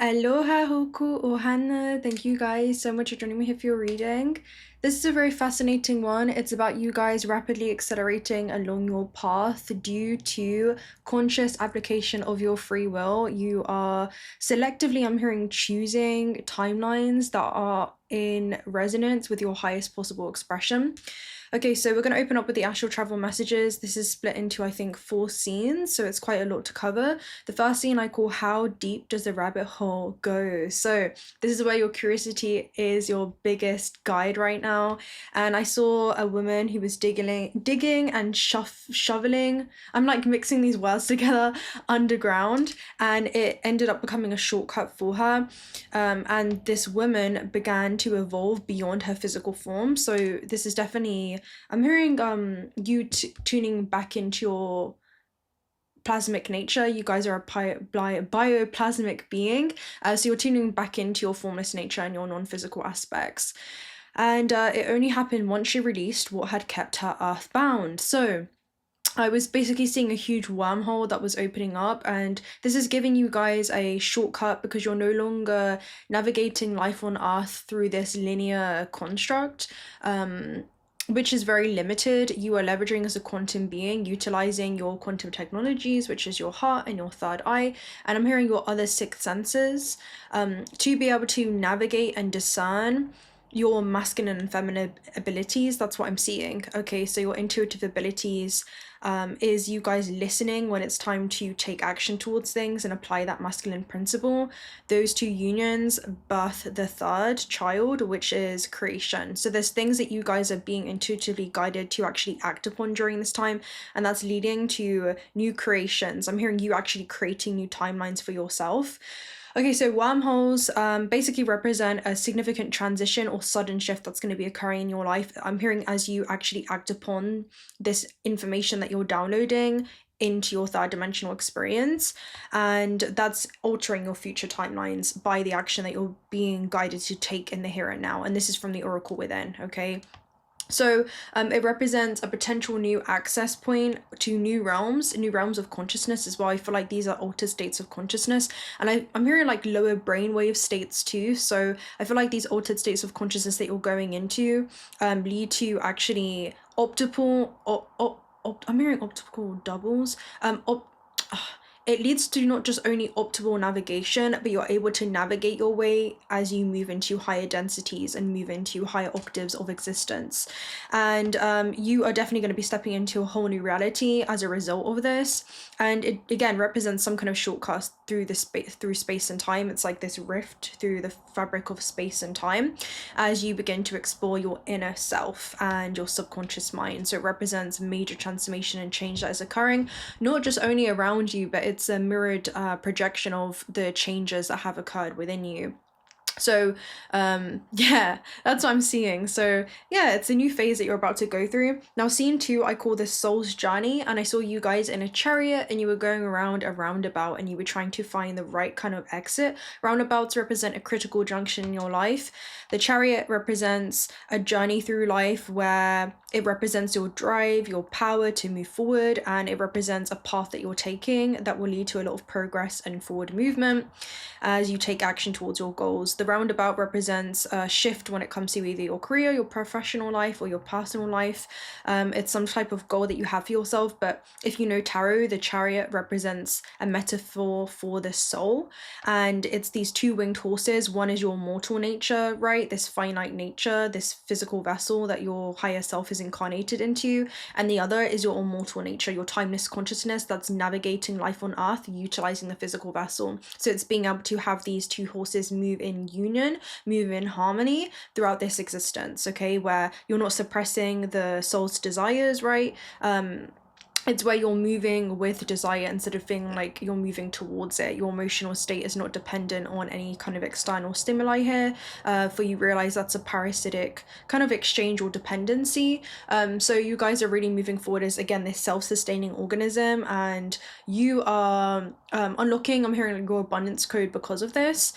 Aloha hoku ohana. Thank you guys so much for joining me here for your reading. This is a very fascinating one. It's about you guys rapidly accelerating along your path due to conscious application of your free will. You are selectively, I'm hearing, choosing timelines that are in resonance with your highest possible expression. Okay, so we're going to open up with the astral travel messages. This is split into, I think, 4 scenes, so it's quite a lot to cover. The first scene I call How Deep Does the Rabbit Hole Go? So this is where your curiosity is your biggest guide right now. And I saw a woman who was digging and shoveling. I'm like mixing these words together underground, and it ended up becoming a shortcut for her. And this woman began to evolve beyond her physical form. So this is definitely, I'm hearing you tuning back into your plasmic nature. You guys are a bioplasmic being, so you're tuning back into your formless nature and your non-physical aspects. And it only happened once she released what had kept her earthbound. So I was basically seeing a huge wormhole that was opening up, and this is giving you guys a shortcut because you're no longer navigating life on Earth through this linear construct, which is very limited. You are leveraging as a quantum being, utilizing your quantum technologies, which is your heart and your third eye, and I'm hearing your other 6 senses, to be able to navigate and discern your masculine and feminine abilities. That's what I'm seeing. Okay, so your intuitive abilities is you guys listening when it's time to take action towards things and apply that masculine principle. Those 2 unions birth the 3rd child, which is creation. So there's things that you guys are being intuitively guided to actually act upon during this time, and that's leading to new creations. I'm hearing you actually creating new timelines for yourself. Okay, so wormholes basically represent a significant transition or sudden shift that's going to be occurring in your life. I'm hearing as you actually act upon this information that you're downloading into your 3rd dimensional experience, and that's altering your future timelines by the action that you're being guided to take in the here and now. And this is from the Oracle Within, okay? So it represents a potential new access point to new realms of consciousness as well. I feel like these are altered states of consciousness, and I'm hearing like lower brainwave states too. So I feel like these altered states of consciousness that you're going into lead to actually I'm hearing optical doubles. It leads to not just only optimal navigation, but you're able to navigate your way as you move into higher densities and move into higher octaves of existence. And you are definitely going to be stepping into a whole new reality as a result of this. And it again represents some kind of shortcut through space and time. It's like this rift through the fabric of space and time as you begin to explore your inner self and your subconscious mind. So it represents major transformation and change that is occurring, not just only around you, but it's a mirrored projection of the changes that have occurred within you. So yeah, that's what I'm seeing. So yeah, it's a new phase that you're about to go through. Now scene 2, I call this soul's journey, and I saw you guys in a chariot and you were going around a roundabout and you were trying to find the right kind of exit. Roundabouts represent a critical junction in your life. The chariot represents a journey through life where it represents your drive, your power to move forward, and it represents a path that you're taking that will lead to a lot of progress and forward movement as you take action towards your goals. The roundabout represents a shift when it comes to either your career, your professional life, or your personal life. It's some type of goal that you have for yourself, but if you know tarot, the chariot represents a metaphor for the soul, and it's these 2 winged horses. One is your mortal nature, right? This finite nature, this physical vessel that your higher self is incarnated into, and the other is your immortal nature, your timeless consciousness that's navigating life on Earth, utilizing the physical vessel. So it's being able to have these 2 horses move in union, move in harmony throughout this existence, okay, where you're not suppressing the soul's desires, right? It's where you're moving with desire instead of feeling like you're moving towards it. Your emotional state is not dependent on any kind of external stimuli here, for you realize that's a parasitic kind of exchange or dependency. So you guys are really moving forward as, again, this self-sustaining organism, and you are unlocking, I'm hearing, your abundance code because of this.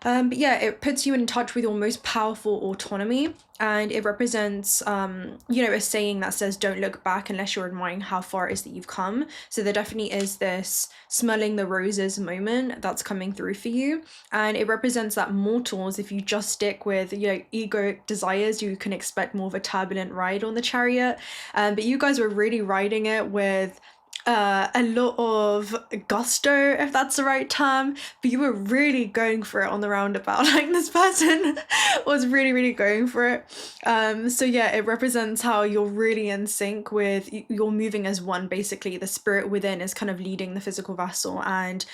But yeah, it puts you in touch with your most powerful autonomy, and it represents, a saying that says, don't look back unless you're admiring how far it is that you've come. So there definitely is this smelling the roses moment that's coming through for you. And it represents that mortals, if you just stick with, egoic desires, you can expect more of a turbulent ride on the chariot. But you guys were really riding it with a lot of gusto, if that's the right term, but you were really going for it on the roundabout. Like, this person was really, really going for it. So yeah, it represents how you're really in sync with, you're moving as one, basically. The spirit within is kind of leading the physical vessel, and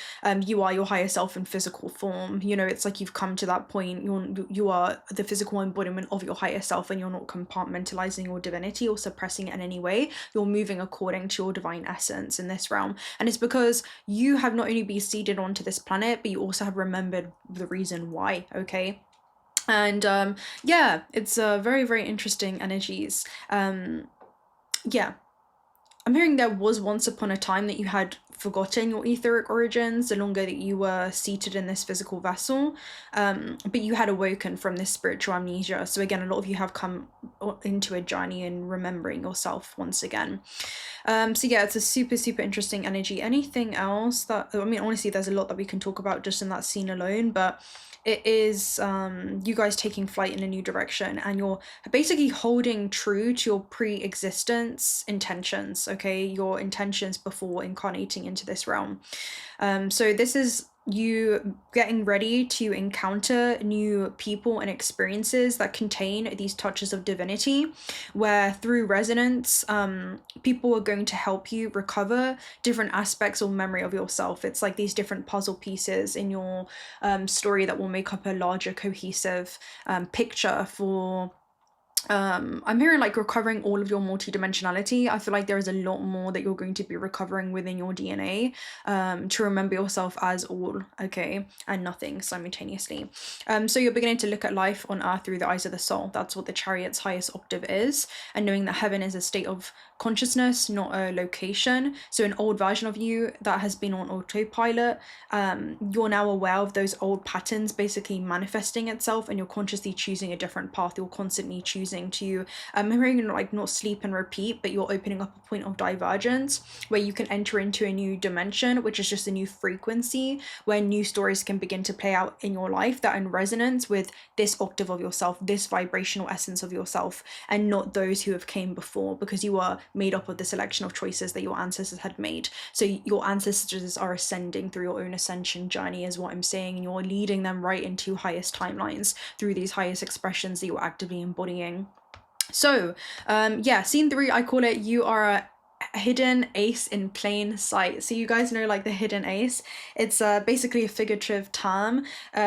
you are your higher self in physical form. It's like you've come to that point, you are the physical embodiment of your higher self, and you're not compartmentalizing your divinity or suppressing it in any way. You're moving according to your divine essence in this realm, and it's because you have not only been seeded onto this planet, but you also have remembered the reason why. Okay. And yeah, it's very, very interesting energies. Yeah, I'm hearing there was once upon a time that you had forgotten your etheric origins the longer that you were seated in this physical vessel, but you had awoken from this spiritual amnesia. So again, a lot of you have come into a journey in remembering yourself once again. So yeah, it's a super, super interesting energy. Anything else that, honestly, there's a lot that we can talk about just in that scene alone, but it is you guys taking flight in a new direction, and you're basically holding true to your pre-existence intentions, okay? Your intentions before incarnating into this realm. So this is you getting ready to encounter new people and experiences that contain these touches of divinity, where through resonance, people are going to help you recover different aspects or memory of yourself. It's like these different puzzle pieces in your story that will make up a larger cohesive picture for I'm hearing like recovering all of your multidimensionality. I feel like there is a lot more that you're going to be recovering within your DNA, to remember yourself as all, okay, and nothing simultaneously. So you're beginning to look at life on earth through the eyes of the soul. That's what the chariot's highest octave is, and knowing that heaven is a state of consciousness, not a location. So an old version of you that has been on autopilot, you're now aware of those old patterns basically manifesting itself, and you're consciously choosing a different path. You're constantly choosing to like not sleep and repeat, but you're opening up a point of divergence where you can enter into a new dimension, which is just a new frequency where new stories can begin to play out in your life that are in resonance with this octave of yourself, this vibrational essence of yourself, and not those who have came before, because you are made up of the selection of choices that your ancestors had made. So your ancestors are ascending through your own ascension journey, is what I'm saying, and you're leading them right into highest timelines through these highest expressions that you're actively embodying. So yeah, scene 3, I call it you are a hidden ace in plain sight. So you guys know, like, the hidden ace, it's basically a figurative term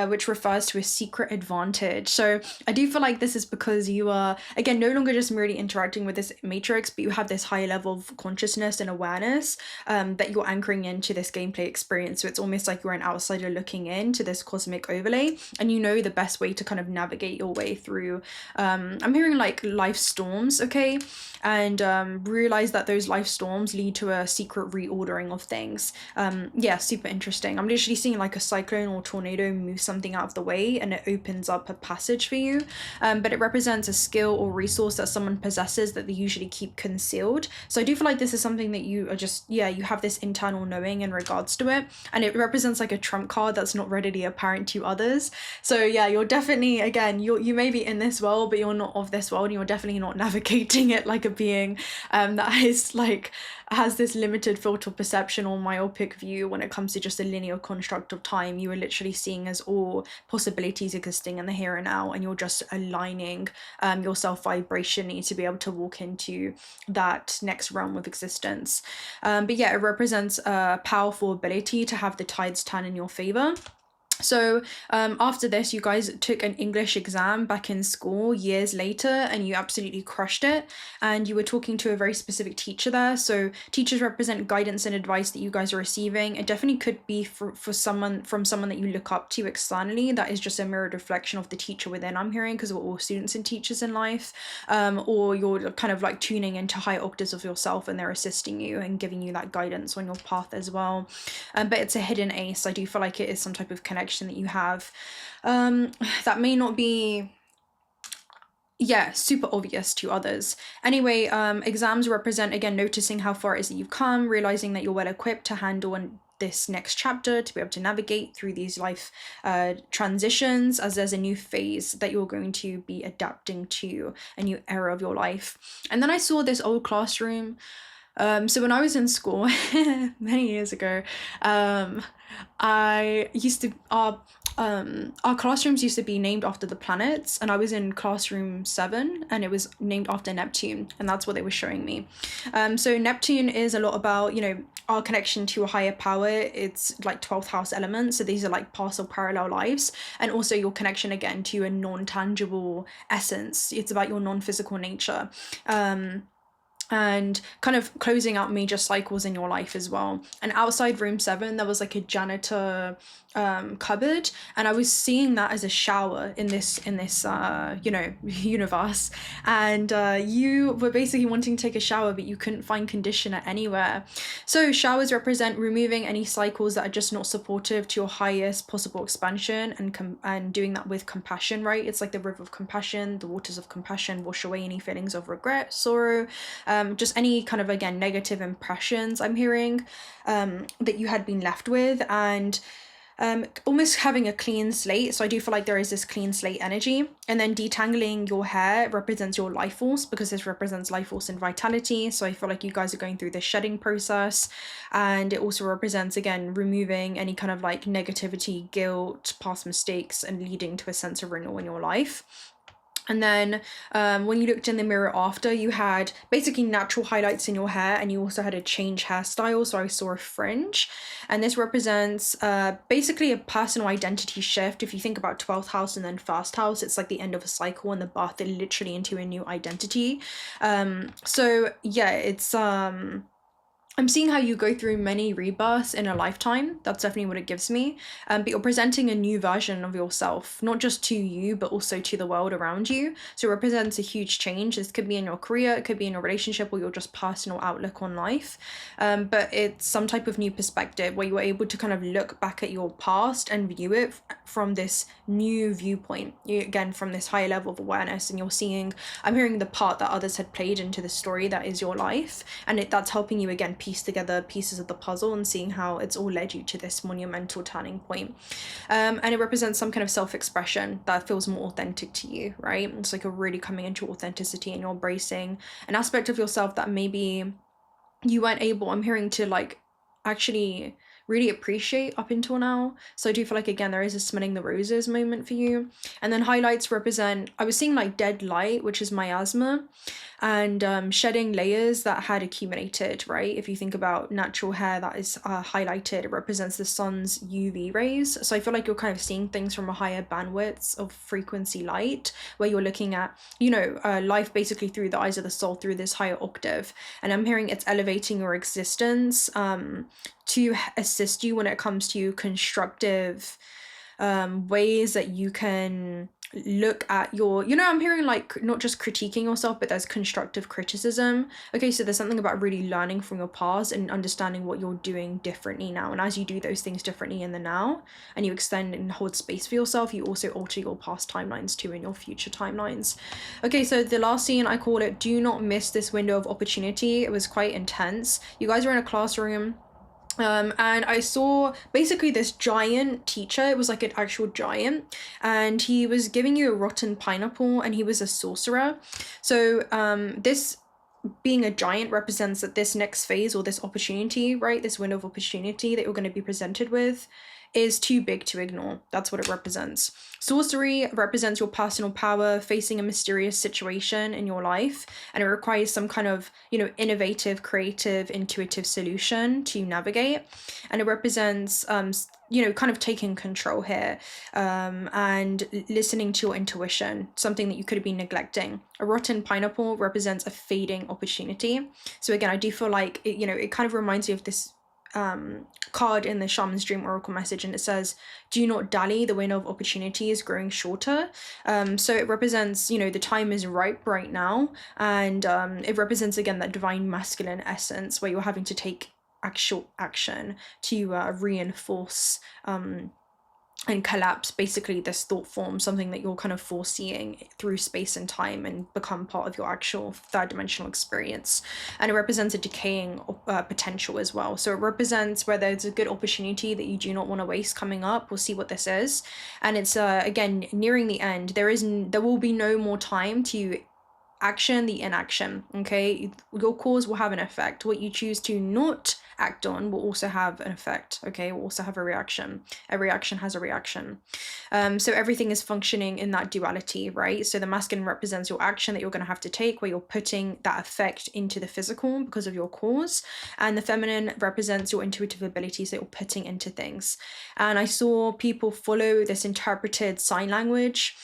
which refers to a secret advantage. So I do feel like this is because you are, again, no longer just merely interacting with this matrix, but you have this high level of consciousness and awareness that you're anchoring into this gameplay experience. So it's almost like you're an outsider looking into this cosmic overlay, and you know the best way to kind of navigate your way through I'm hearing like life storms, okay, and realize that those life storms lead to a secret reordering of things. Yeah, super interesting. I'm literally seeing like a cyclone or tornado move something out of the way, and it opens up a passage for you, but it represents a skill or resource that someone possesses that they usually keep concealed. So I do feel like this is something that you are just, yeah, you have this internal knowing in regards to it, and it represents like a trump card that's not readily apparent to others. So yeah, you're definitely, again, you may be in this world, but you're not of this world, and you're definitely not navigating it like a being that is like has this limited filter perception or myopic view when it comes to just a linear construct of time. You are literally seeing as all possibilities existing in the here and now, and you're just aligning yourself vibrationally to be able to walk into that next realm of existence. But yeah, it represents a powerful ability to have the tides turn in your favor. So after this, you guys took an English exam back in school years later, and you absolutely crushed it, and you were talking to a very specific teacher there. So teachers represent guidance and advice that you guys are receiving. It definitely could be for someone that you look up to externally, that is just a mirrored reflection of the teacher within, I'm hearing, because we're all students and teachers in life, or you're kind of like tuning into high octaves of yourself, and they're assisting you and giving you that guidance on your path as well. But it's a hidden ace. I do feel like it is some type of connection connection that you have that may not be super obvious to others. Anyway, exams represent, again, noticing how far it is that you've come, realizing that you're well equipped to handle this next chapter, to be able to navigate through these life transitions, as there's a new phase that you're going to be adapting to, a new era of your life. And then I saw this old classroom. So when I was in school many years ago, I used to our classrooms used to be named after the planets, and I was in classroom 7 and it was named after Neptune, and that's what they were showing me. So Neptune is a lot about, you know, our connection to a higher power. It's like 12th house elements, so these are like past or parallel lives, and also your connection again to a non-tangible essence. It's about your non-physical nature. And kind of closing out major cycles in your life as well. And outside room 7, there was like a janitor cupboard, and I was seeing that as a shower in this you know, universe. And you were basically wanting to take a shower, but you couldn't find conditioner anywhere. So showers represent removing any cycles that are just not supportive to your highest possible expansion, and doing that with compassion, right? It's like the river of compassion, the waters of compassion wash away any feelings of regret, sorrow, just any kind of, again, negative impressions I'm hearing that you had been left with, and almost having a clean slate. So I do feel like there is this clean slate energy. And then detangling your hair represents your life force, because this represents life force and vitality. So I feel like you guys are going through this shedding process, and it also represents, again, removing any kind of like negativity, guilt, past mistakes, and leading to a sense of renewal in your life. And then when you looked in the mirror after, you had basically natural highlights in your hair, and you also had a change hairstyle. So I saw a fringe, and this represents basically a personal identity shift. If you think about 12th house and then first house, it's like the end of a cycle and the birth literally into a new identity. So yeah, it's I'm seeing how you go through many rebirths in a lifetime. That's definitely what it gives me. But you're presenting a new version of yourself, not just to you, but also to the world around you. So it represents a huge change. This could be in your career, it could be in your relationship, or your just personal outlook on life. But it's some type of new perspective where you were able to kind of look back at your past and view it from this new viewpoint. Again, from this higher level of awareness, and you're seeing, I'm hearing the part that others had played into the story that is your life, and that's helping you, again, piece together pieces of the puzzle and seeing how it's all led you to this monumental turning point. And it represents some kind of self-expression that feels more authentic to you, right? It's like a really coming into authenticity, and you're embracing an aspect of yourself that maybe you weren't able, I'm hearing, to like actually really appreciate up until now. So I do feel like, again, there is a smelling the roses moment for you. And then highlights represent, I was seeing like dead light, which is miasma, and shedding layers that had accumulated, right? If you think about natural hair that is highlighted, it represents the sun's UV rays. So I feel like you're kind of seeing things from a higher bandwidth of frequency light, where you're looking at, you know, life basically through the eyes of the soul, through this higher octave. And I'm hearing it's elevating your existence to assist you when it comes to constructive ways that you can look at your, you know, I'm hearing like not just critiquing yourself, but there's constructive criticism. Okay, so there's something about really learning from your past and understanding what you're doing differently now. And as you do those things differently in the now, and you extend and hold space for yourself, you also alter your past timelines too and your future timelines. Okay, so the last scene, I call it do not miss this window of opportunity. It was quite intense. You guys were in a classroom. And I saw basically this giant teacher. It was like an actual giant, and he was giving you a rotten pineapple, and he was a sorcerer. So this being a giant represents that this next phase, or this opportunity, right, this window of opportunity that you're going to be presented with, is too big to ignore. That's what it represents. Sorcery represents your personal power facing a mysterious situation in your life, and it requires some kind of, you know, innovative, creative, intuitive solution to navigate. And it represents you know, kind of taking control here, and listening to your intuition, something that you could have been neglecting. A rotten pineapple represents a fading opportunity. So again, I do feel like it, you know, it kind of reminds you of this card in the Shaman's Dream Oracle message, and it says, do not dally, the window of opportunity is growing shorter. So it represents, you know, the time is ripe right now, and it represents, again, that divine masculine essence where you're having to take actual action to reinforce and collapse basically this thought form, something that you're kind of foreseeing through space and time and become part of your actual third dimensional experience. And it represents a decaying potential as well. So it represents where there's a good opportunity that you do not want to waste coming up. We'll see what this is. And it's again nearing the end. There will be no more time to action the inaction. Okay, your cause will have an effect. What you choose to not act on will also have an effect. Okay, will also have a reaction. A reaction has a reaction. So everything is functioning in that duality, right? So the masculine represents your action that you're going to have to take, where you're putting that effect into the physical because of your cause, and the feminine represents your intuitive abilities that you're putting into things. And I saw people follow this interpreted sign language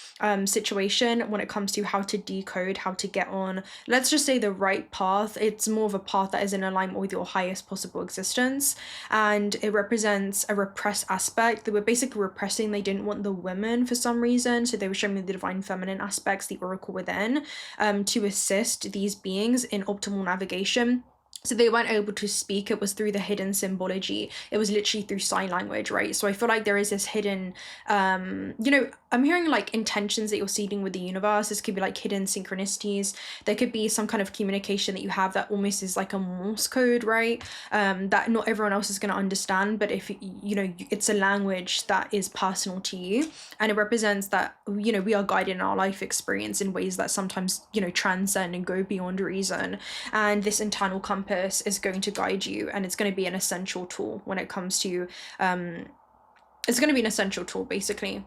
situation when it comes to how to decode, how to get on, let's just say, the right path. It's more of a path that is in alignment with your highest possible existence, and it represents a repressed aspect. They were basically repressing. They didn't want the women for some reason, so they were showing me the divine feminine aspects, the oracle within, to assist these beings in optimal navigation. So they weren't able to speak. It was through the hidden symbology. It was literally through sign language, right? So I feel like there is this hidden, I'm hearing like intentions that you're seeding with the universe. This could be like hidden synchronicities. There could be some kind of communication that you have that almost is like a Morse code, right? That not everyone else is going to understand, but if it's a language that is personal to you, and it represents that we are guided in our life experience in ways that sometimes transcend and go beyond reason, and this internal compass is going to guide you, and it's going to be an essential tool when it comes to it's going to be an essential tool basically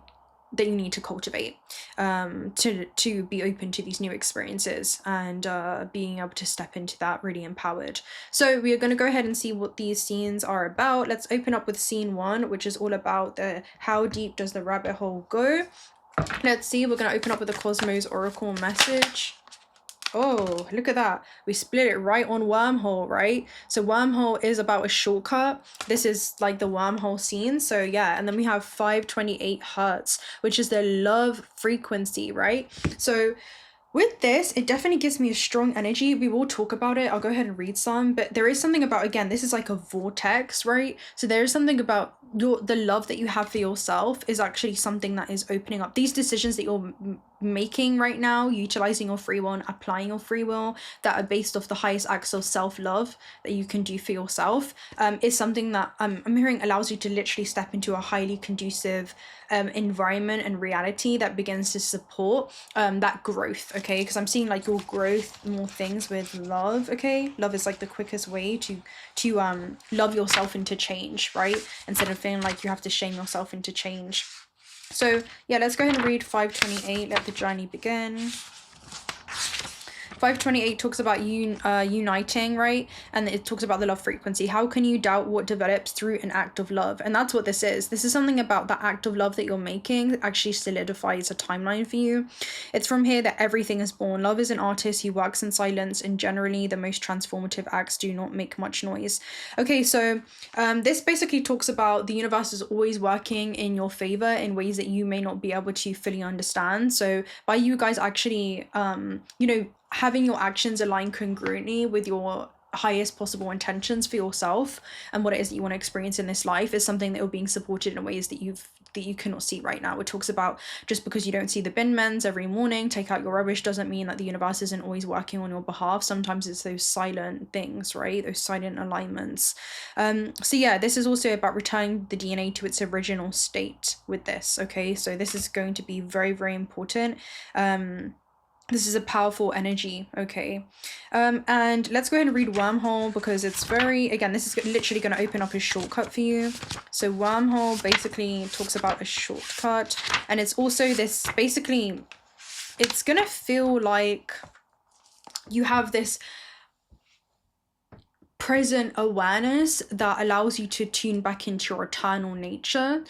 that you need to cultivate to be open to these new experiences and being able to step into that really empowered. So we are going to go ahead and see what these scenes are about. Let's open up with scene 1, which is all about the how deep does the rabbit hole go. Let's see. We're going to open up with the Cosmos Oracle message. Oh, look at that. We split it right on wormhole, right? So wormhole is about a shortcut. This is like the wormhole scene. So yeah, and then we have 528 hertz, which is the love frequency, right? So with this, it definitely gives me a strong energy. We will talk about it. I'll go ahead and read some, but there is something about, again, this is like a vortex, right? So there is something about the love that you have for yourself is actually something that is opening up. These decisions that you're making right now, utilizing your free will and applying your free will, that are based off the highest acts of self-love that you can do for yourself, is something that I'm hearing allows you to literally step into a highly conducive environment and reality that begins to support that growth, okay? Because I'm seeing like your growth, more things with love, okay? Love is like the quickest way to love yourself into change, right? Instead of feeling like you have to shame yourself into change. So yeah, let's go ahead and read 528. Let the journey begin. 528 talks about uniting, right? And it talks about the love frequency. How can you doubt what develops through an act of love? And that's what this is. This is something about that act of love that you're making that actually solidifies a timeline for you. It's from here that everything is born. Love is an artist who works in silence, and generally the most transformative acts do not make much noise. Okay, so this basically talks about the universe is always working in your favor in ways that you may not be able to fully understand. So by you guys actually, having your actions align congruently with your highest possible intentions for yourself and what it is that you want to experience in this life is something that you're being supported in ways that you cannot see right now. It talks about just because you don't see the bin mens every morning, take out your rubbish, doesn't mean that the universe isn't always working on your behalf. Sometimes it's those silent things, right? Those silent alignments. So yeah, this is also about returning the DNA to its original state with this, okay? So this is going to be very, very important. This is a powerful energy, okay? And let's go ahead and read Wormhole because it's again, this is literally going to open up a shortcut for you. So Wormhole basically talks about a shortcut, and it's also this, basically, it's going to feel like you have this present awareness that allows you to tune back into your eternal nature.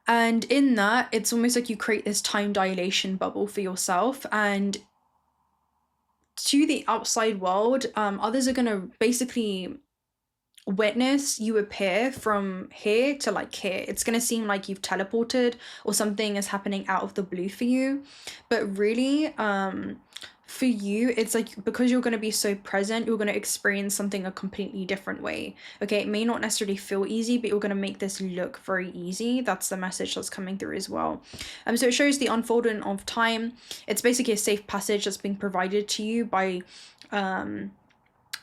And in that, it's almost like you create this time dilation bubble for yourself, and to the outside world, others are going to basically witness you appear from here to like here. It's going to seem like you've teleported or something is happening out of the blue for you, but really for you, it's like, because you're going to be so present, you're going to experience something a completely different way. Okay, it may not necessarily feel easy, but you're going to make this look very easy. That's the message that's coming through as well. So it shows the unfolding of time. It's basically a safe passage that's being provided to you by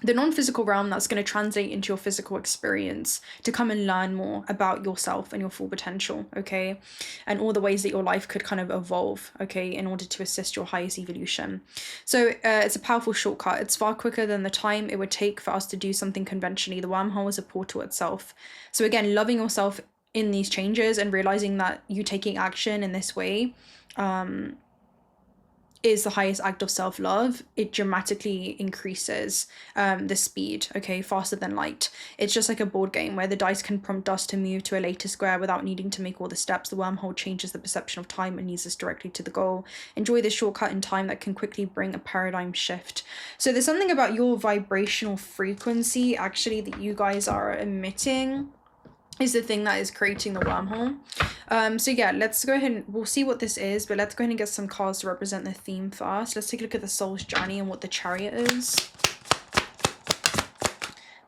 the non-physical realm, that's going to translate into your physical experience to come and learn more about yourself and your full potential, okay, and all the ways that your life could kind of evolve, okay, in order to assist your highest evolution. So it's a powerful shortcut. It's far quicker than the time it would take for us to do something conventionally. The wormhole is a portal itself. So again, loving yourself in these changes and realizing that you taking action in this way is the highest act of self-love. It dramatically increases the speed, okay, faster than light. It's just like a board game where the dice can prompt us to move to a later square without needing to make all the steps. The wormhole changes the perception of time and leads us directly to the goal. Enjoy this shortcut in time that can quickly bring a paradigm shift. So there's something about your vibrational frequency actually that you guys are emitting is the thing that is creating the wormhole. So yeah, let's go ahead and we'll see what this is, but let's go ahead and get some cards to represent the theme first. Let's take a look at the soul's journey and what the chariot is.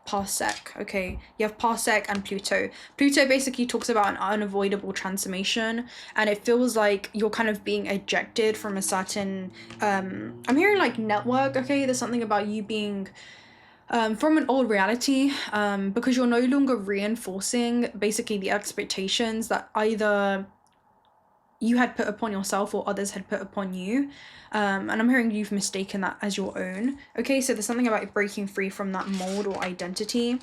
Parsec. Okay, you have Parsec and Pluto. Pluto basically talks about an unavoidable transformation, and it feels like you're kind of being ejected from a certain I'm hearing like network. Okay, there's something about you being from an old reality, because you're no longer reinforcing basically the expectations that either you had put upon yourself or others had put upon you, and I'm hearing you've mistaken that as your own. Okay, so there's something about breaking free from that mold or identity,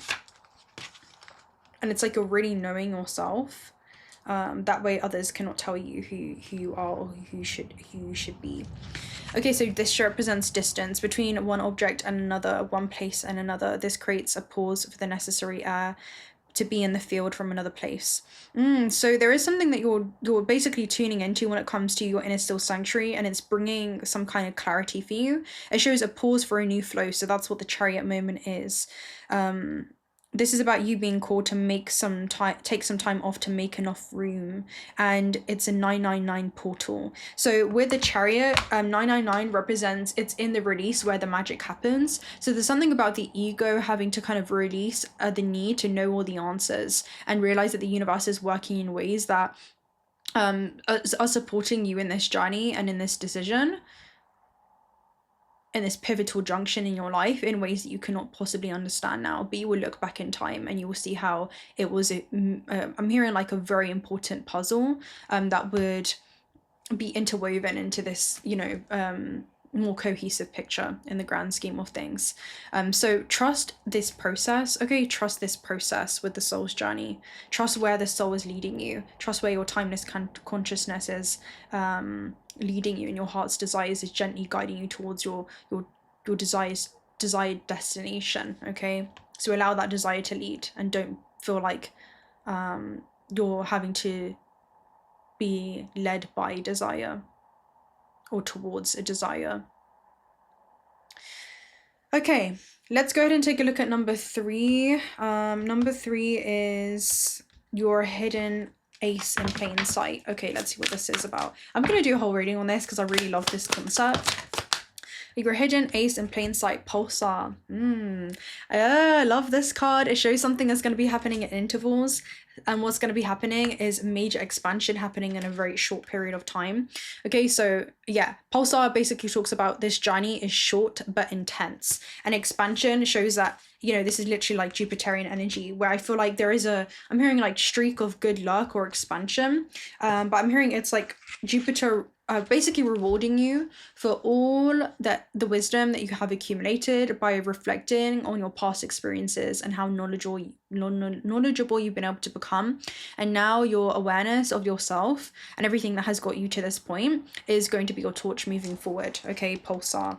and it's like you're really knowing yourself. That way others cannot tell you who you are or who you should be. Okay, so this represents distance between one object and another, one place and another. This creates a pause for the necessary air to be in the field from another place. So there is something that you're basically tuning into when it comes to your inner still sanctuary, and it's bringing some kind of clarity for you. It shows a pause for a new flow, so that's what the chariot moment is. This is about you being called to make some time, take some time off to make enough room, and it's a 999 portal. So with the chariot, 999 represents it's in the release where the magic happens. So there's something about the ego having to kind of release the need to know all the answers and realize that the universe is working in ways that are supporting you in this journey and in this decision, in this pivotal junction in your life, in ways that you cannot possibly understand now, but you will look back in time and you will see how it was I'm hearing like a very important puzzle that would be interwoven into this, you know, more cohesive picture in the grand scheme of things. So trust this process. Okay, trust this process with the soul's journey. Trust where the soul is leading you. Trust where your timeless consciousness is leading you, and your heart's desires is gently guiding you towards your desired destination. Okay, so allow that desire to lead, and don't feel like you're having to be led by desire or towards a desire. Okay, let's go ahead and take a look at number 3. Number 3 is your hidden ace in plain sight. Okay, let's see what this is about. I'm going to do a whole reading on this because I really love this concept. Your hidden ace in plain sight, pulsar. I love this card. It shows something that's going to be happening at intervals, and what's going to be happening is major expansion happening in a very short period of time. Okay, so yeah, pulsar basically talks about this journey is short but intense, and expansion shows that, you know, this is literally like Jupiterian energy, where I feel like there is I'm hearing like streak of good luck or expansion, but I'm hearing it's like Jupiter basically rewarding you for all the wisdom that you have accumulated by reflecting on your past experiences and how knowledgeable you've been able to become. And now your awareness of yourself and everything that has got you to this point is going to be your torch moving forward. Okay, pulsar.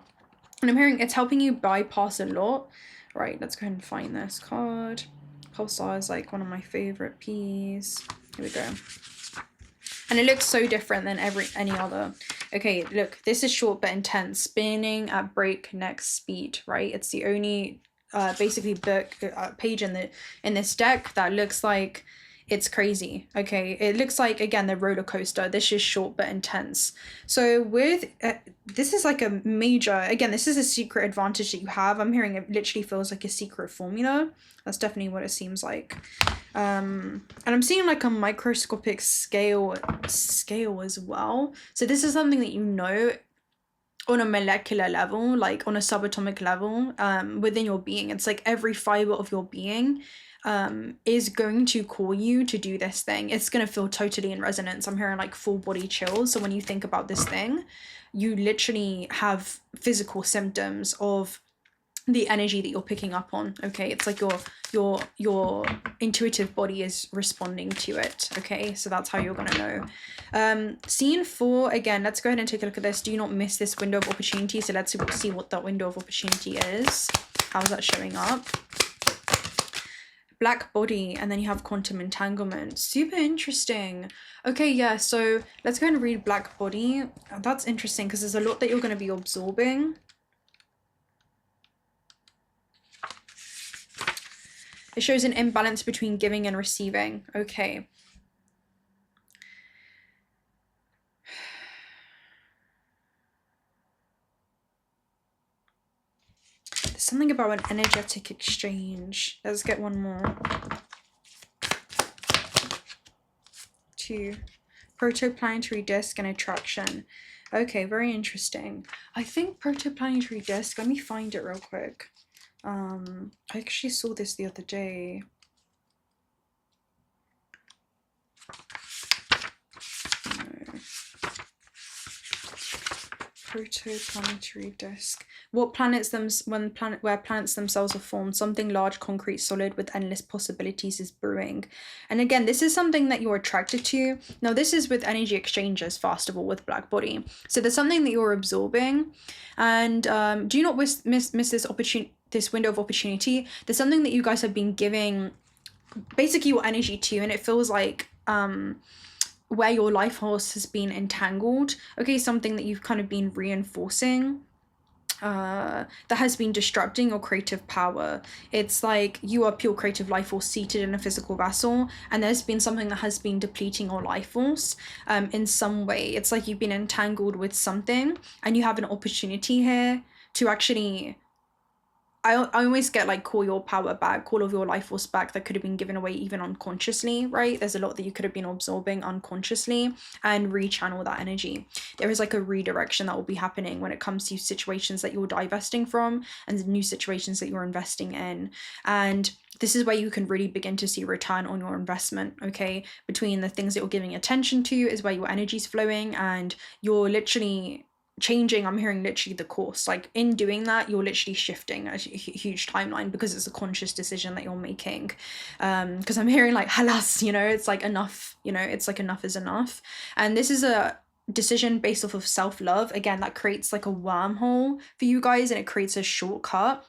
And I'm hearing it's helping you bypass a lot. Right, let's go ahead and find this card. Pulsar is like one of my favorite P's. Here we go. And it looks so different than any other. Okay, look, this is short but intense, spinning at breakneck speed, right? It's the only basically book page in this deck that looks like it's crazy. Okay, it looks like, again, the roller coaster. This is short but intense. So with this is like a major, again, this is a secret advantage that you have. I'm hearing it literally feels like a secret formula. That's definitely what it seems like. And I'm seeing like a microscopic scale as well. So this is something that you know on a molecular level, like on a subatomic level, within your being. It's like every fiber of your being is going to call you to do this thing. It's going to feel totally in resonance. I'm hearing like full body chills. So when you think about this thing, you literally have physical symptoms of the energy that you're picking up on. Okay, it's like your intuitive body is responding to it. Okay, so that's how you're gonna know. Scene 4, again, let's go ahead and take a look at this. Do not miss this window of opportunity. So let's see what that window of opportunity is. How's that showing up? Black body, and then you have quantum entanglement. Super interesting. Okay, yeah, so let's go ahead and read black body. That's interesting because there's a lot that you're going to be absorbing. It shows an imbalance between giving and receiving. Okay. There's something about an energetic exchange. Let's get one more. 2. Protoplanetary disk and attraction. Okay, very interesting. I think protoplanetary disk, let me find it real quick. I actually saw this the other day. No. Protoplanetary disk. What planets where planets themselves are formed, something large, concrete, solid with endless possibilities is brewing. And again, this is something that you're attracted to. Now, this is with energy exchanges, first of all, with black body. So there's something that you're absorbing, and do not miss this opportunity. This window of opportunity. There's something that you guys have been giving basically your energy to, and it feels like where your life force has been entangled. Okay, something that you've kind of been reinforcing that has been disrupting your creative power. It's like you are pure creative life force seated in a physical vessel, and there's been something that has been depleting your life force in some way. It's like you've been entangled with something, and you have an opportunity here to actually, I always get like, call your power back, call of your life force back that could have been given away even unconsciously, right? There's a lot that you could have been absorbing unconsciously, and rechannel that energy. There is like a redirection that will be happening when it comes to situations that you're divesting from and new situations that you're investing in. And this is where you can really begin to see return on your investment, okay? Between the things that you're giving attention to is where your energy's flowing, and you're literally changing, I'm hearing literally the course. Like in doing that, you're literally shifting a huge timeline because it's a conscious decision that you're making. Because I'm hearing like halas, it's like enough, it's like enough is enough. And this is a decision based off of self-love. Again, that creates like a wormhole for you guys, and it creates a shortcut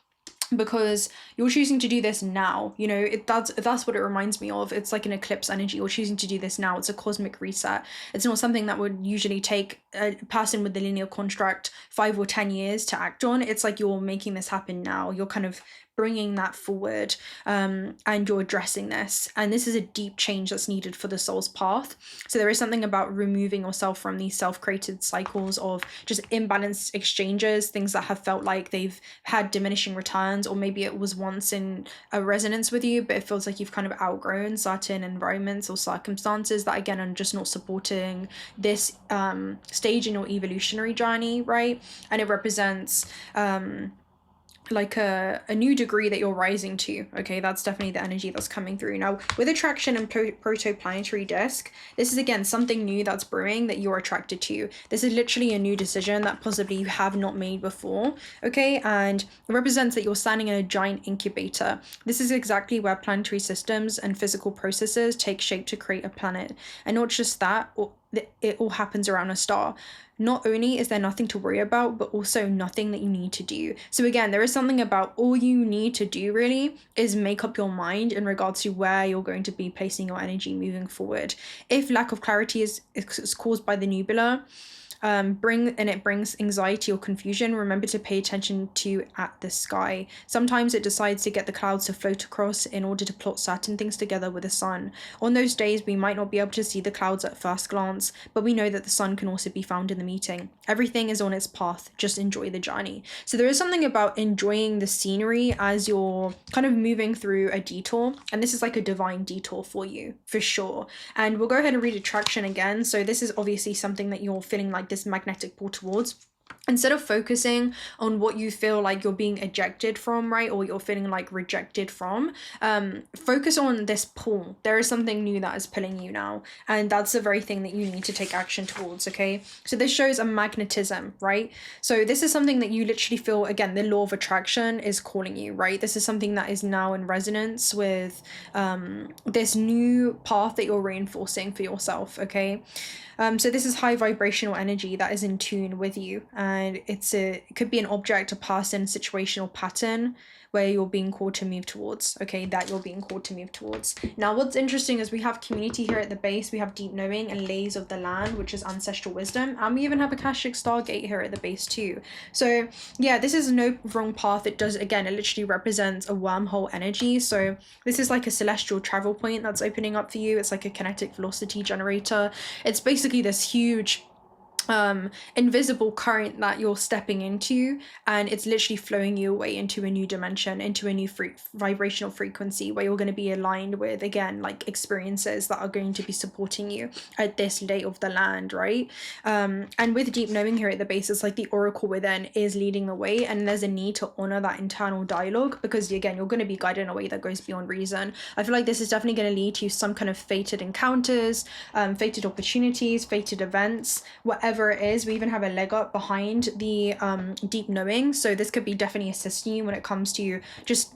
because you're choosing to do this now. That's what it reminds me of. It's like an eclipse energy. You're choosing to do this now. It's a cosmic reset. It's not something that would usually take a person with the linear construct 5 or 10 years to act on. It's like you're making this happen now. You're kind of bringing that forward, and you're addressing this, and this is a deep change that's needed for the soul's path. So there is something about removing yourself from these self-created cycles of just imbalanced exchanges, things that have felt like they've had diminishing returns, or maybe it was once in a resonance with you, but it feels like you've kind of outgrown certain environments or circumstances that again are just not supporting this stage in your evolutionary journey, right? And it represents like a new degree that you're rising to. Okay, that's definitely the energy that's coming through. Now with attraction and protoplanetary disk, this is again something new that's brewing that you're attracted to. This is literally a new decision that possibly you have not made before. Okay, and it represents that you're standing in a giant incubator. This is exactly where planetary systems and physical processes take shape to create a planet. And not just that, it all happens around a star. Not only is there nothing to worry about, but also nothing that you need to do. So again, there is something about all you need to do really is make up your mind in regards to where you're going to be placing your energy moving forward. If lack of clarity is caused by the nebula, it brings anxiety or confusion, remember to pay attention to at the sky. Sometimes it decides to get the clouds to float across in order to plot certain things together with the sun. On those days, we might not be able to see the clouds at first glance, but we know that the sun can also be found in the meeting. Everything is on its path, just enjoy the journey. So there is something about enjoying the scenery as you're kind of moving through a detour, and this is like a divine detour for you, for sure. And we'll go ahead and read attraction again. So this is obviously something that you're feeling like this magnetic pull towards. Instead of focusing on what you feel like you're being ejected from, right, or you're feeling like rejected from, focus on this pull. There is something new that is pulling you now, and that's the very thing that you need to take action towards. Okay, so this shows a magnetism, right? So this is something that you literally feel, again, the law of attraction is calling you, right? This is something that is now in resonance with this new path that you're reinforcing for yourself. Okay, so this is high vibrational energy that is in tune with you, and it could be an object, a person, situational pattern where you're being called to move towards. Okay, that you're being called to move towards. Now, what's interesting is we have community here at the base. We have deep knowing and layers of the land, which is ancestral wisdom, and we even have Akashic Stargate here at the base too. So yeah, this is no wrong path. It does, again, it literally represents a wormhole energy. So this is like a celestial travel point that's opening up for you. It's like a kinetic velocity generator. It's basically this huge invisible current that you're stepping into, and it's literally flowing you away into a new dimension, into a new vibrational frequency where you're going to be aligned with, again, like experiences that are going to be supporting you at this lay of the land, right? And with deep knowing here at the base, it's like the oracle within is leading the way, and there's a need to honor that internal dialogue, because again, you're going to be guided in a way that goes beyond reason. I feel like this is definitely going to lead to some kind of fated encounters, fated opportunities, fated events, whatever it is. We even have a leg up behind the deep knowing, so this could be definitely assisting you when it comes to just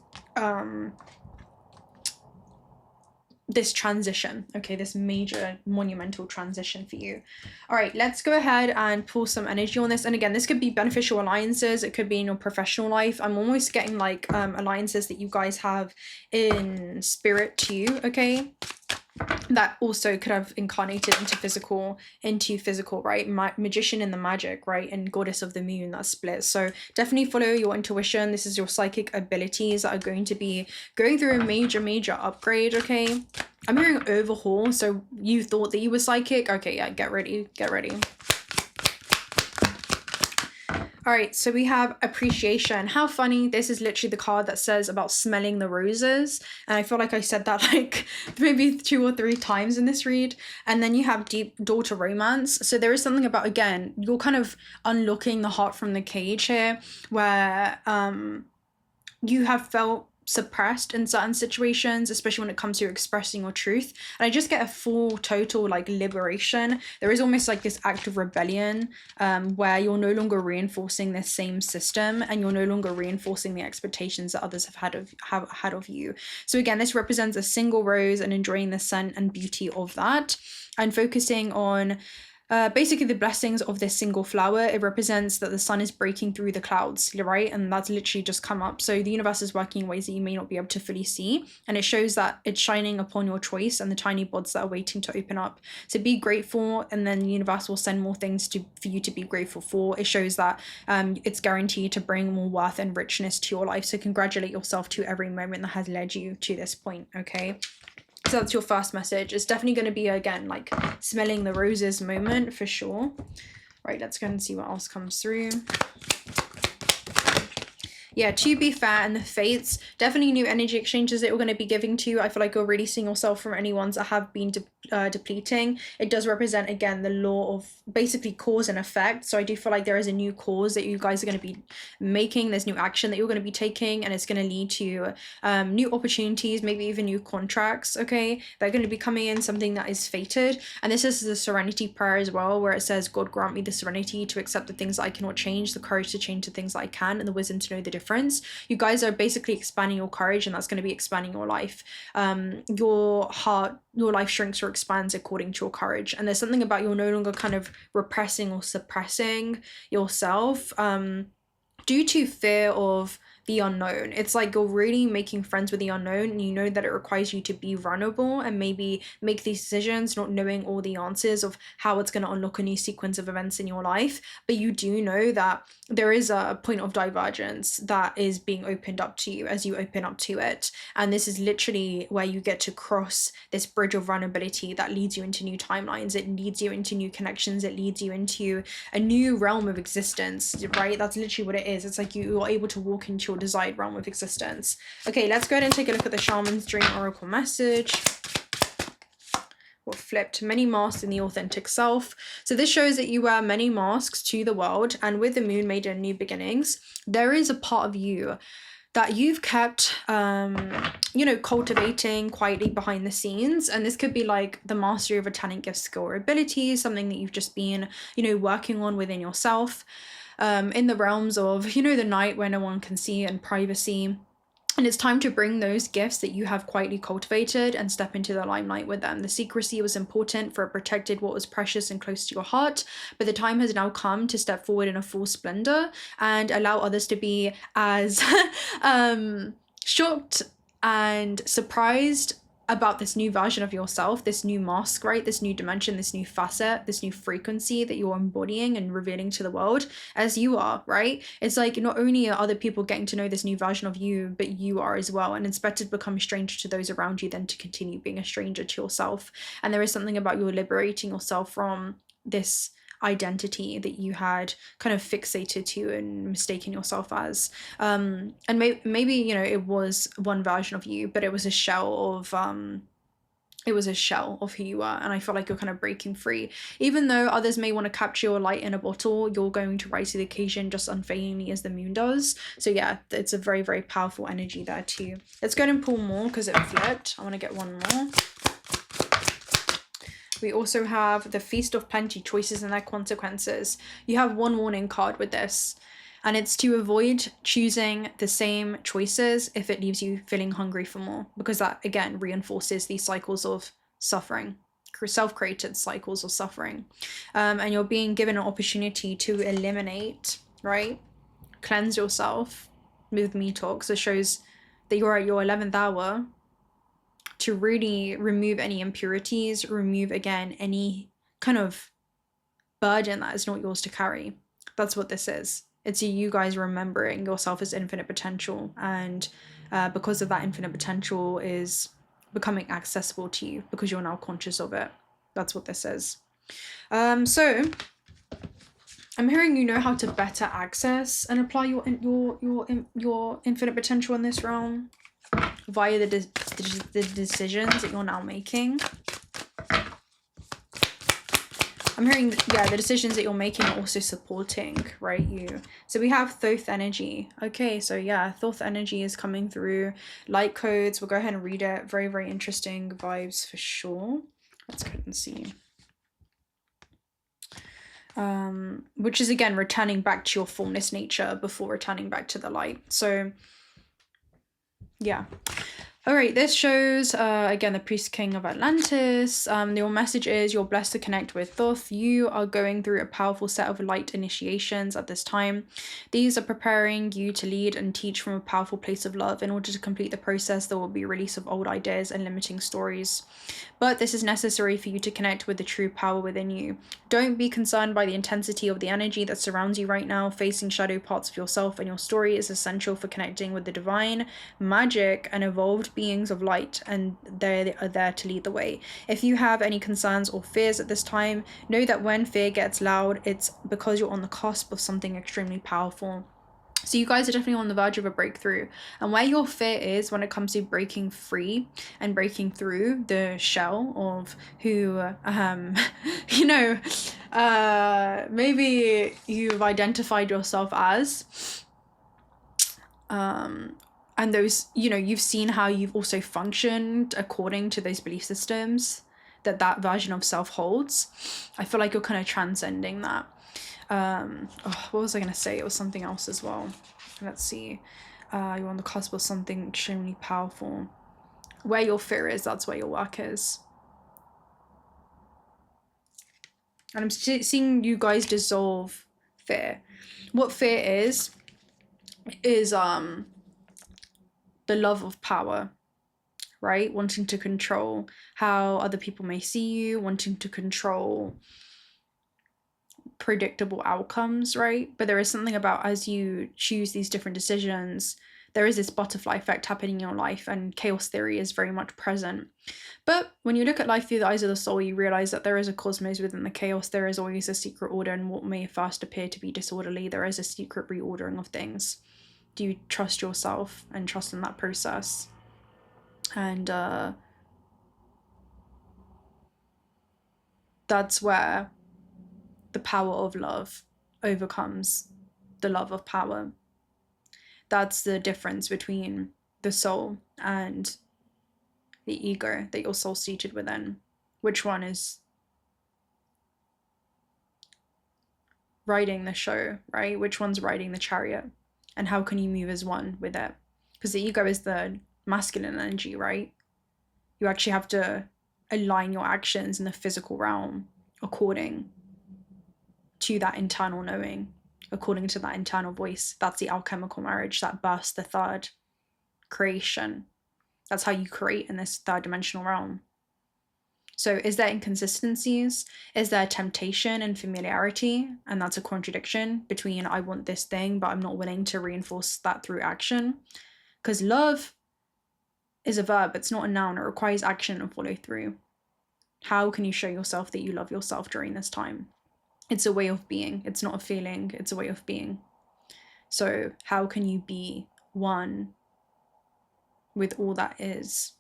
this transition, okay, this major monumental transition for you. All right, let's go ahead and pull some energy on this. And again, this could be beneficial alliances, it could be in your professional life. I'm almost getting like alliances that you guys have in spirit too, okay, that also could have incarnated into physical, right? Magician in the magic, right? And goddess of the moon, that split. So definitely follow your intuition. This is your psychic abilities that are going to be going through a major upgrade. Okay, I'm hearing overhaul. So you thought that you were psychic. Okay, yeah, get ready. All right, so we have appreciation. How funny. This is literally the card that says about smelling the roses. And I feel like I said that like maybe 2 or 3 times in this read. And then you have deep daughter romance. So there is something about, again, you're kind of unlocking the heart from the cage here, where you have felt suppressed in certain situations, especially when it comes to expressing your truth. And I just get a full total like liberation. There is almost like this act of rebellion where you're no longer reinforcing this same system, and you're no longer reinforcing the expectations that others have had of you. So again, this represents a single rose and enjoying the scent and beauty of that, and focusing on basically the blessings of this single flower. It represents that the sun is breaking through the clouds, right? And that's literally just come up. So the universe is working in ways that you may not be able to fully see, and it shows that it's shining upon your choice and the tiny buds that are waiting to open up. So be grateful, and then the universe will send more things for you to be grateful for. It shows that it's guaranteed to bring more worth and richness to your life. So congratulate yourself to every moment that has led you to this point, okay? So that's your first message. It's definitely going to be, again, like smelling the roses moment for sure. Right, let's go and see what else comes through. Yeah, to be fair, and the fates, definitely new energy exchanges that you're going to be giving to. I feel like you're really seeing yourself from any ones that have been depleting. It does represent, again, the law of basically cause and effect. So I do feel like there is a new cause that you guys are going to be making. There's new action that you're going to be taking, and it's going to lead to new opportunities, maybe even new contracts, okay? They're going to be coming in, something that is fated. And this is the serenity prayer as well, where it says, God grant me the serenity to accept the things that I cannot change, the courage to change the things that I can, and the wisdom to know the difference. You guys are basically expanding your courage, and that's going to be expanding your life. Your heart, your life shrinks or expands according to your courage. And there's something about you're no longer kind of repressing or suppressing yourself due to fear of the unknown. It's like you're really making friends with the unknown, and you know that it requires you to be vulnerable and maybe make these decisions not knowing all the answers of how it's going to unlock a new sequence of events in your life. But you do know that there is a point of divergence that is being opened up to you as you open up to it, and this is literally where you get to cross this bridge of vulnerability that leads you into new timelines. It leads you into new connections. It leads you into a new realm of existence, right? That's literally what it is. It's like you are able to walk into your desired realm of existence. Okay, let's go ahead and take a look at the Shaman's Dream Oracle message. What flipped? Many masks in the authentic self. So this shows that you wear many masks to the world, and with the moon made in new beginnings, there is a part of you that you've kept cultivating quietly behind the scenes. And this could be like the mastery of a talent, gift, skill, or ability, something that you've just been working on within yourself, in the realms of the night where no one can see, and privacy. And it's time to bring those gifts that you have quietly cultivated and step into the limelight with them. The secrecy was important, for it protected what was precious and close to your heart. But the time has now come to step forward in a full splendor and allow others to be as shocked and surprised about this new version of yourself, this new mask, right? This new dimension, this new facet, this new frequency that you're embodying and revealing to the world as you are, right? It's like not only are other people getting to know this new version of you, but you are as well. And it's better to become a stranger to those around you than to continue being a stranger to yourself. And there is something about you liberating yourself from this identity that you had kind of fixated to and mistaken yourself as, and maybe it was one version of you, but it was a shell of who you are. And I feel like you're kind of breaking free. Even though others may want to capture your light in a bottle, you're going to rise to the occasion just unfailingly as the moon does. So yeah, it's a very, very powerful energy there too. Let's go ahead and pull more because it flipped. I want to get one more. We also have the Feast of Plenty, choices and their consequences. You have one warning card with this, and it's to avoid choosing the same choices if it leaves you feeling hungry for more, because that again reinforces these cycles of suffering, self-created cycles of suffering. And you're being given an opportunity to eliminate, right? Cleanse yourself with me talk. So it shows that you're at your 11th hour to really remove any impurities, remove again any kind of burden that is not yours to carry. That's what this is. It's you guys remembering yourself as infinite potential, and because of that infinite potential is becoming accessible to you because you're now conscious of it. That's what this is. So I'm hearing you know how to better access and apply your infinite potential in this realm via the decisions that you're now making. I'm hearing, the decisions that you're making are also supporting, right, you. So we have Thoth energy. Okay, so yeah, Thoth energy is coming through. Light codes, we'll go ahead and read it. Very, very interesting vibes for sure. Let's go ahead and see. Which is again returning back to your formless nature before returning back to the light. So yeah. All right, this shows, again, the Priest King of Atlantis. Your message is you're blessed to connect with Thoth. You are going through a powerful set of light initiations at this time. These are preparing you to lead and teach from a powerful place of love. In order to complete the process, there will be a release of old ideas and limiting stories. But this is necessary for you to connect with the true power within you. Don't be concerned by the intensity of the energy that surrounds you right now. Facing shadow parts of yourself and your story is essential for connecting with the divine, magic, and evolved beings of light, and they are there to lead the way. If you have any concerns or fears at this time, know that when fear gets loud, it's because you're on the cusp of something extremely powerful. So you guys are definitely on the verge of a breakthrough, and where your fear is when it comes to breaking free and breaking through the shell of who, maybe you've identified yourself as, and those, you've seen how you've also functioned according to those belief systems that version of self holds. I feel like you're kind of transcending that. What was I going to say? It was something else as well. Let's see. You're on the cusp of something extremely powerful. Where your fear is, that's where your work is. And I'm seeing you guys dissolve fear. What fear is the love of power, right? Wanting to control how other people may see you, wanting to control predictable outcomes, right? But there is something about, as you choose these different decisions, there is this butterfly effect happening in your life, and chaos theory is very much present. But when you look at life through the eyes of the soul, you realize that there is a cosmos within the chaos. There is always a secret order, and what may first appear to be disorderly, there is a secret reordering of things. Do you trust yourself and trust in that process? And that's where the power of love overcomes the love of power. That's the difference between the soul and the ego that your soul's seated within. Which one is riding the show, right? Which one's riding the chariot? And how can you move as one with it? Because the ego is the masculine energy, right? You actually have to align your actions in the physical realm according to that internal knowing, according to that internal voice. That's the alchemical marriage that births the third creation. That's how you create in this third dimensional realm. So is there inconsistencies? Is there temptation and familiarity? And that's a contradiction between I want this thing, but I'm not willing to reinforce that through action. Because love is a verb, it's not a noun. It requires action and follow through. How can you show yourself that you love yourself during this time? It's a way of being. It's not a feeling. It's a way of being. So how can you be one with all that is?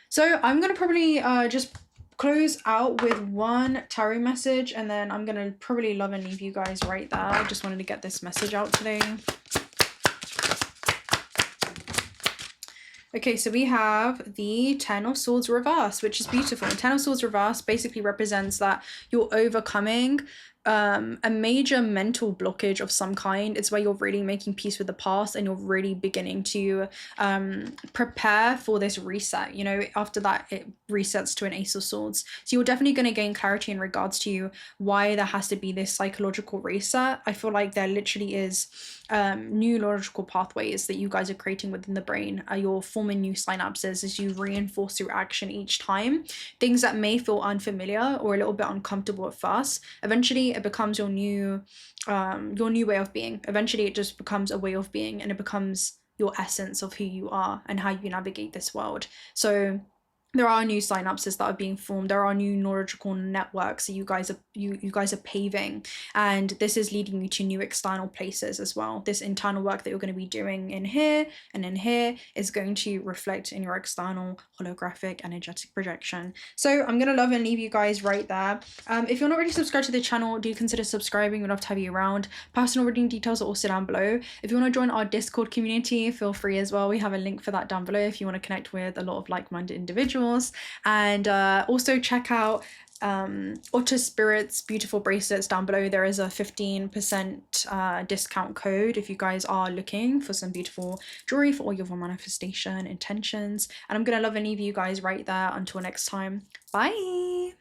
So I'm going to probably just close out with one tarot message, and then I'm going to probably love and leave you guys right there. I just wanted to get this message out today. Okay, so we have the Ten of Swords reverse, which is beautiful. Ten of Swords reverse basically represents that you're overcoming a major mental blockage of some kind. It's where you're really making peace with the past, and you're really beginning to prepare for this reset. You know, after that, it resets to an Ace of Swords. So you're definitely going to gain clarity in regards to why there has to be this psychological reset. I feel like there literally is new logical pathways that you guys are creating within the brain. You're forming new synapses as you reinforce through action each time. Things that may feel unfamiliar or a little bit uncomfortable at first, eventually it becomes your new way of being. Eventually it just becomes a way of being, and it becomes your essence of who you are and how you navigate this world. So there are new synapses that are being formed. There are new neurological networks that you guys are paving, and this is leading you to new external places as well. This internal work that you're going to be doing in here and in here is going to reflect in your external holographic energetic projection. So I'm going to love and leave you guys right there. If you're not already subscribed to the channel, do consider subscribing. We'd love to have you around. Personal reading details are also down below. If you want to join our Discord community, feel free as well. We have a link for that down below if you want to connect with a lot of like-minded individuals. And also check out Otter Spirit's beautiful bracelets down below. There is a 15% discount code if you guys are looking for some beautiful jewelry for all your manifestation intentions. And I'm gonna love and leave you guys right there until next time. Bye.